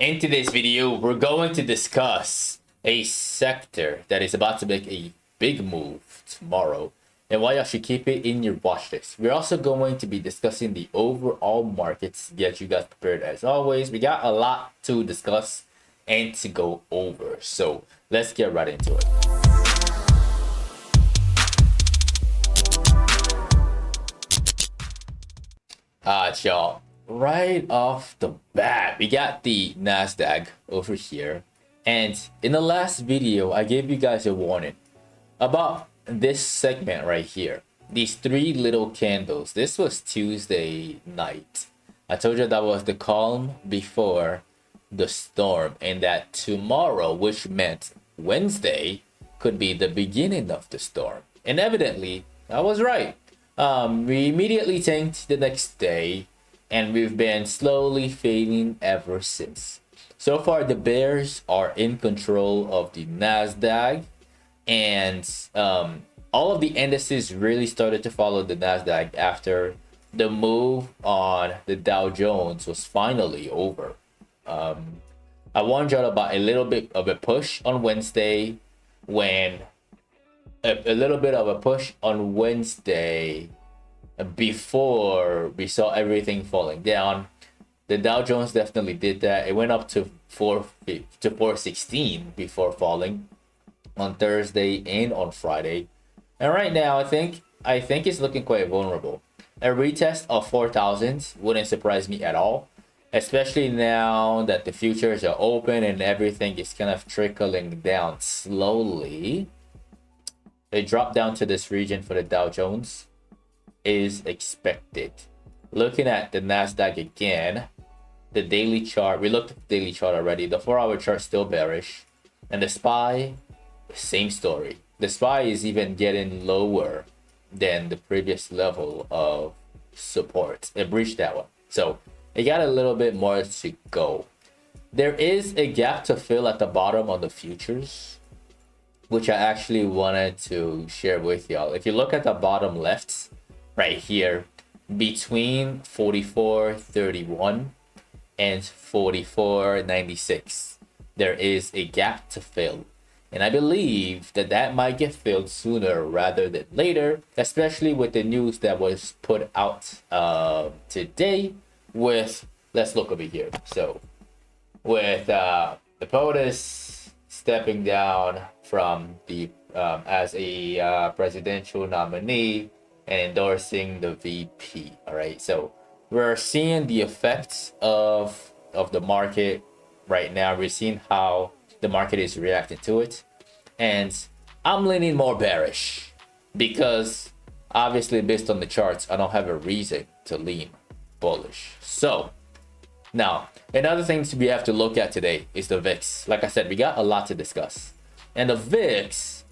In today's video, we're going to discuss a sector that is about to make a big move tomorrow and why you should keep it in your watch list. We're also going to be discussing the overall markets to get you guys prepared as always. We got a lot to discuss and to go over, so let's get right into it. Y'all, right off the bat, we got the Nasdaq over here, and in the last video I gave you guys a warning about this segment right here, these three little candles. This was Tuesday night. I told you that was the calm before the storm, and that tomorrow, which meant Wednesday, could be the beginning of the storm. And evidently I was right. We immediately tanked the next day, and we've been slowly fading ever since. So far, the bears are in control of the Nasdaq, and all of the indices really started to follow the Nasdaq after the move on the Dow Jones was finally over. I warned y'all about a little bit of a push on Wednesday when a little bit of a push on Wednesday before we saw everything falling down. The Dow Jones definitely did that. It went up to 416 before falling on Thursday and on Friday. And right now, I think it's looking quite vulnerable. A retest of 4,000 wouldn't surprise me at all, especially now that the futures are open and everything is kind of trickling down slowly. A drop down to this region for the Dow Jones is expected. Looking at the Nasdaq again, the daily chart, we looked at the daily chart already. The 4-hour chart still bearish, and the SPY, same story. The SPY is even getting lower than the previous level of support. It breached that one, so it got a little bit more to go. There is a gap to fill at the bottom on the futures, which I actually wanted to share with y'all. If you look at the bottom left right here, between 44.31 and 44.96, there is a gap to fill, and I believe that might get filled sooner rather than later, especially with the news that was put out today with, let's look over here. So with the POTUS stepping down from the as a presidential nominee and endorsing the VP. All right, so we're seeing the effects of the market right now. We're seeing how the market is reacting to it, and I'm leaning more bearish because obviously based on the charts I don't have a reason to lean bullish. So now another thing we have to look at today is the VIX. Like I said, we got a lot to discuss, and the VIX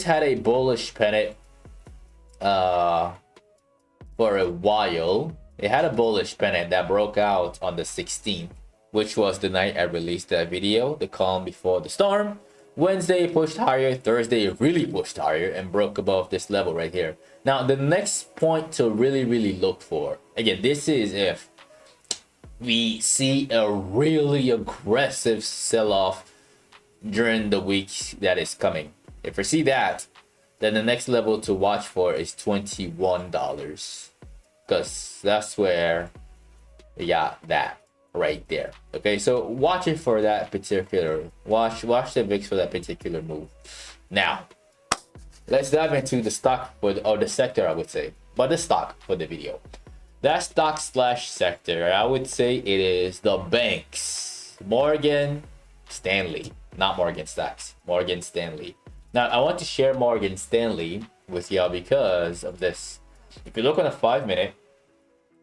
had a bullish pennant for a while. It had a bullish pennant that broke out on the 16th, which was the night I released that video, the calm before the storm. Wednesday pushed higher, Thursday really pushed higher and broke above this level right here. Now the next point to really look for, again, this is if we see a really aggressive sell-off during the week that is coming. If we see that, then the next level to watch for is $21, because that's where we got that right there. Okay, so watch it for that particular, watch the VIX for that particular move. Now let's dive into the stock or the sector, I would say, but the stock for the video. That stock slash sector, I would say it is the banks. Morgan Stanley, not Morgan Stacks, Morgan Stanley. Now I want to share Morgan Stanley with y'all because of this. If you look on a 5-minute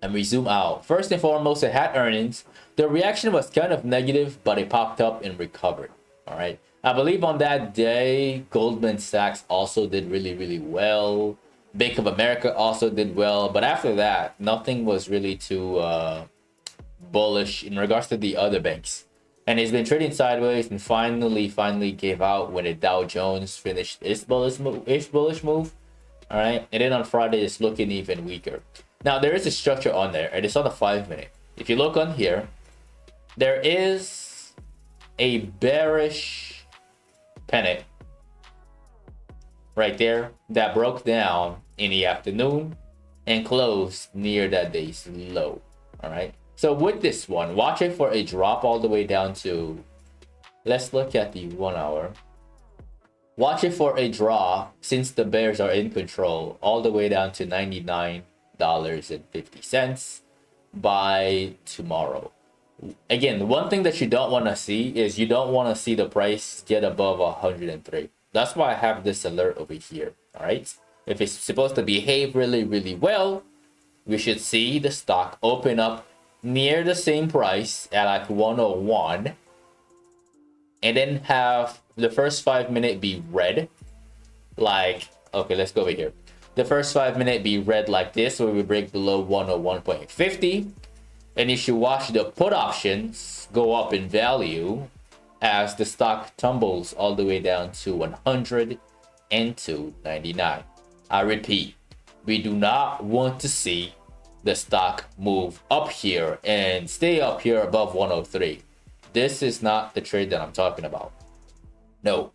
and we zoom out, first and foremost, it had earnings. The reaction was kind of negative, but it popped up and recovered. All right, I believe on that day Goldman Sachs also did really well. Bank of America also did well, but after that nothing was really too bullish in regards to the other banks, and it's been trading sideways and finally gave out when the Dow Jones finished its bullish move. All right, and then on Friday it's looking even weaker. Now there is a structure on there, and it's on the 5-minute. If you look on here, there is a bearish pennant right there that broke down in the afternoon and closed near that day's low. All right, so with this one, watch it for a drop all the way down to, let's look at the 1 hour. Watch it for a drop, since the bears are in control, all the way down to $99.50 by tomorrow. Again, one thing that you don't want to see is you don't want to see the price get above 103. That's why I have this alert over here. All right, if it's supposed to behave really well, we should see the stock open up near the same price at like 101, and then have the first 5 minute be red. Like, okay, let's go over here. The first 5 minute be red like this, where we break below 101.50. And you should watch the put options go up in value as the stock tumbles all the way down to 100 and to 99. I repeat, we do not want to see the stock move up here and stay up here above 103. This is not the trade that I'm talking about. No,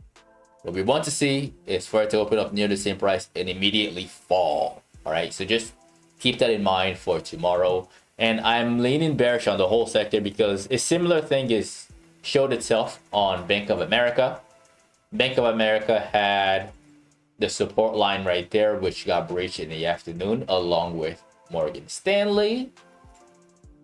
what we want to see is for it to open up near the same price and immediately fall. All right, so just keep that in mind for tomorrow. And I'm leaning bearish on the whole sector because a similar thing is showed itself on Bank of America. Bank of America had the support line right there, which got breached in the afternoon, along with Morgan Stanley.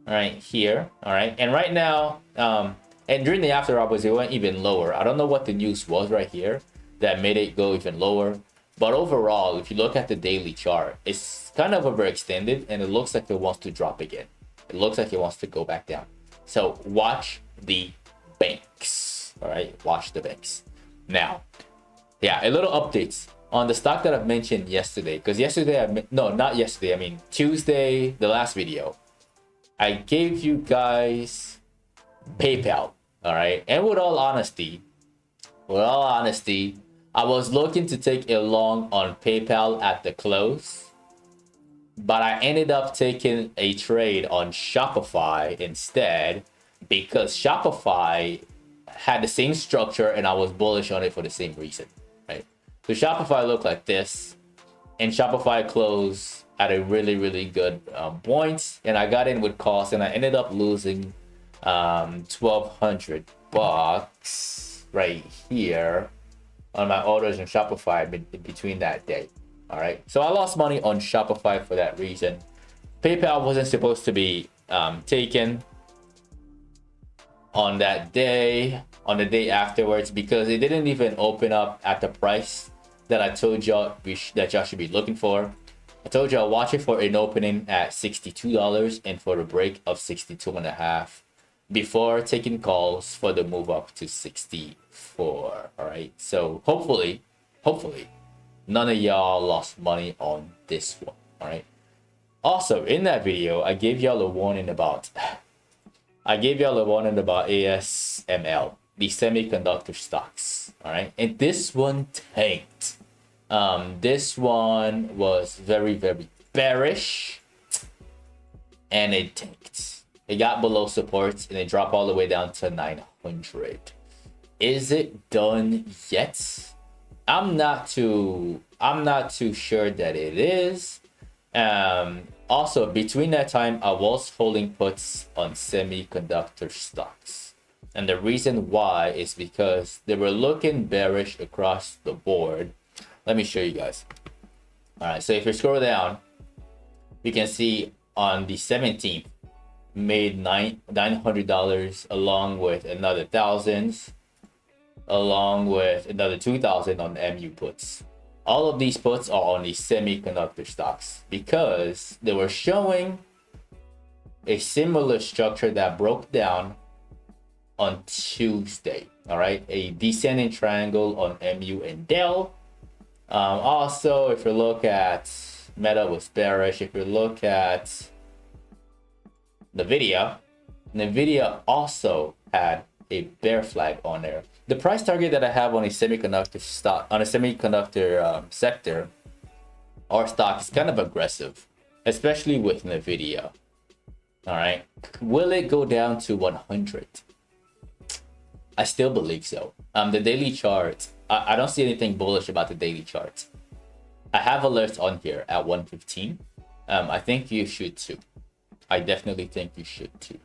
All right, here. All right, and right now, and during the after hours, it went even lower. I don't know what the news was right here that made it go even lower. But overall, if you look at the daily chart, it's kind of overextended and it looks like it wants to drop again. It looks like it wants to go back down. So watch the banks. All right, watch the banks. Now, yeah, a little updates on the stock that I've mentioned yesterday. Because yesterday, not yesterday, I mean Tuesday, the last video, I gave you guys PayPal. All right, and with all honesty, I was looking to take a long on PayPal at the close, but I ended up taking a trade on Shopify instead because Shopify had the same structure and I was bullish on it for the same reason, right? So Shopify looked like this, and Shopify closed at a really good point, and I got in with cost, and I ended up losing $1,200 right here on my orders in Shopify between that day. All right, so I lost money on Shopify for that reason. PayPal wasn't supposed to be taken on that day, on the day afterwards, because it didn't even open up at the price that I told y'all that y'all should be looking for. I told y'all watch it for an opening at $62 and for the break of 62.5 before taking calls for the move up to 64. All right, so hopefully none of y'all lost money on this one. All right, also in that video I gave y'all a warning about ASML, the semiconductor stocks. All right, and this one tanked. This one was very bearish and it tanked. It got below supports and it dropped all the way down to 900. Is it done yet? I'm not too sure that it is. Also, between that time, I was holding puts on semiconductor stocks. And the reason why is because they were looking bearish across the board. Let me show you guys. All right, so if you scroll down, you can see on the 17th, made $900 along with another thousands, along with another 2,000 on MU puts. All of these puts are on the semiconductor stocks because they were showing a similar structure that broke down on Tuesday. All right, a descending triangle on MU and Dell. Also, if you look at Meta was bearish. If you look at NVDA also had a bear flag on there. The price target that I have on a semiconductor stock, on a semiconductor sector or stock, is kind of aggressive, especially with NVIDIA. All right, will it go down to 100? I still believe so. The daily chart, I don't see anything bullish about the daily chart. I have alerts on here at 115. I think you should too. I definitely think you should too.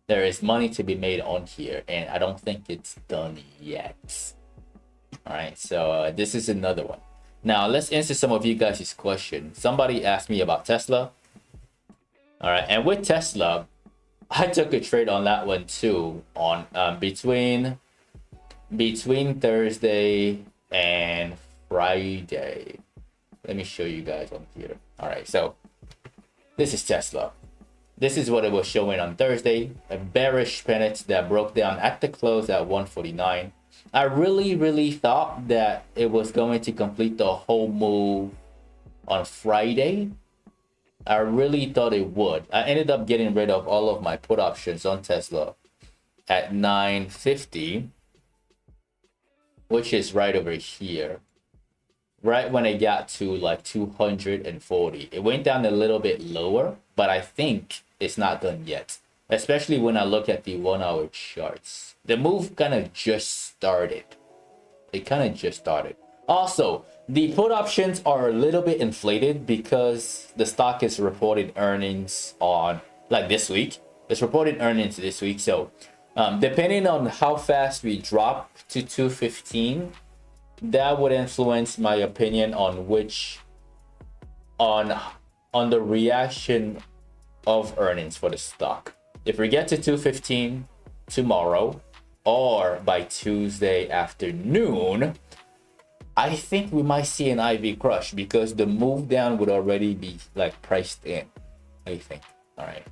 There is money to be made on here, and I don't think it's done yet. All right, so this is another one. Now let's answer some of you guys' questions. Somebody asked me about Tesla. All right, and with Tesla, I took a trade on that one too on between Thursday and Friday. Let me show you guys on here. All right, so this is Tesla. This is what it was showing on Thursday, a bearish pennant that broke down at the close at 149. I really thought that it was going to complete the whole move on Friday. I really thought it would. I ended up getting rid of all of my put options on Tesla at 950, which is right over here. Right when it got to like 240, it went down a little bit lower, but I think it's not done yet, especially when I look at the 1 hour charts. The move kind of just started. It kind of just started. Also, the put options are a little bit inflated because the stock is reported earnings on like this week. It's reported earnings this week. So depending on how fast we drop to 215, that would influence my opinion on which on the reaction of earnings for the stock. If we get to 215 tomorrow or by Tuesday afternoon, I think we might see an IV crush because the move down would already be like priced in, I think. All right.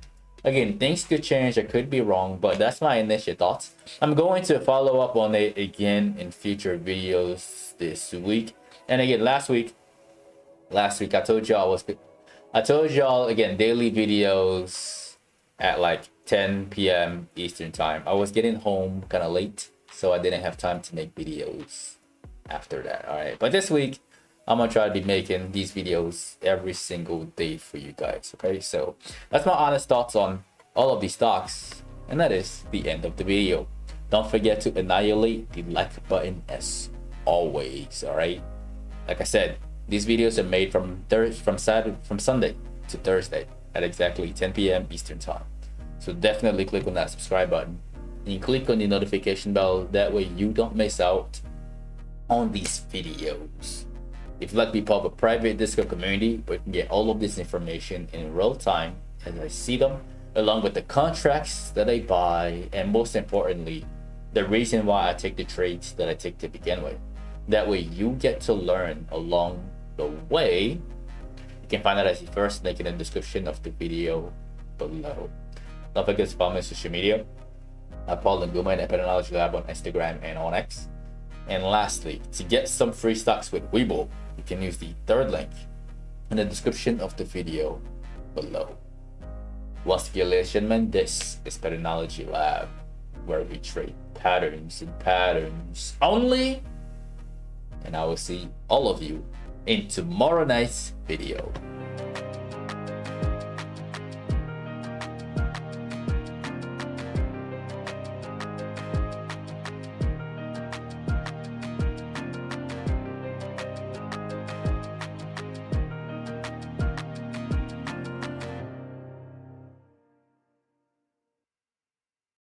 Again, things could change. I could be wrong, but that's my initial thoughts. I'm going to follow up on it again in future videos this week. And again, last week I told y'all again, daily videos at like 10 p.m. Eastern time. I was getting home kind of late, so I didn't have time to make videos after that. All right, but this week I'm gonna try to be making these videos every single day for you guys. Okay, so that's my honest thoughts on all of these stocks, and that is the end of the video. Don't forget to annihilate the like button as always. All right, like I said, these videos are made from Sunday to Thursday at exactly 10 p.m. Eastern time. So definitely click on that subscribe button and click on the notification bell. That way you don't miss out on these videos. If you'd like to be part of a private Discord community where you can get all of this information in real time as I see them, along with the contracts that I buy, and most importantly, the reason why I take the trades that I take to begin with. That way you get to learn along the way. You can find that as the first link in the description of the video below. Don't forget to follow me on social media. I'm Paul Nguma at Patternology Lab on Instagram and on X. And lastly, to get some free stocks with Webull, you can use the third link in the description of the video below. Once again, ladies and gentlemen, this is Patternology Lab, where we trade patterns and patterns only. And I will see all of you in tomorrow night's video.